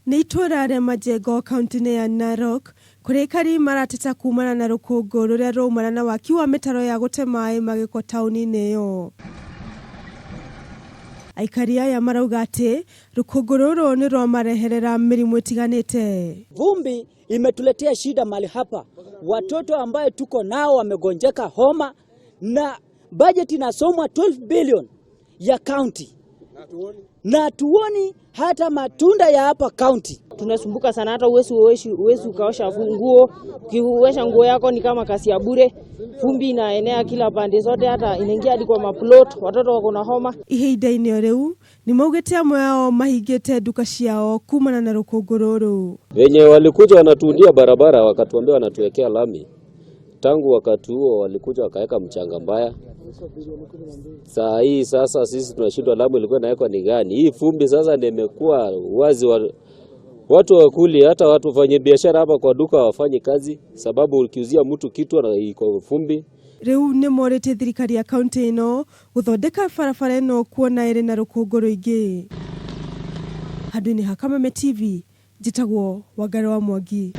Nĩ ituura rĩa Majengo kaunti-ini ya Narok, kuria Aikari marateta kuumana na rũkũngũ rũrĩa rũmana na waki wa mitaro ya gute maai magiko tauni-ini ĩyo. Aikari aya marauga ati rũkũngũ rũrũ nĩ rwamareherera mĩrimũ ĩtiganĩte. Vumbi imetuletea shida mali hapa. Watoto ambaye tuko nao wamegonjeka homa na budget inasomwa 12 billion ya county. Na tuoni hata matunda ya hapa county. Tunasumbuka sana, hata uwezi ukaosha nguo, ukiosha nguo yako ni kama kasi ya bure. Vumbi inaenea kila pande zote, hata inaingia hadi kwa maplot, watoto wako na homa. Ihinda-inĩ rĩu nimaugite amwe ao mahingĩte duka ciao kuumana na rũkũngũ rũrũ. Wenye walikuja wanatuundia barabara wakatuambia wanatuwekea lami. Tangu wakati huo walikuja wakaweka mchanga mbaya. Saa hii sasa sisi tunashindwa lami ilikuwa inawekwa ni gani. Hii vumbi sasa ndio imekuwa wazi watu wakuli, hata watu wafanye biashara hapa kwa duka wafanye kazi sababu ukiuzia mtu kitu na iko vumbi. Riu nimoritie thirikari ya kaunti ino guthondeka barabara ino kuona iri na rũkũngũ rũingi. Handũ-inĩ ha Kameme TV, njĩtagwo Wangari wa Mwangi.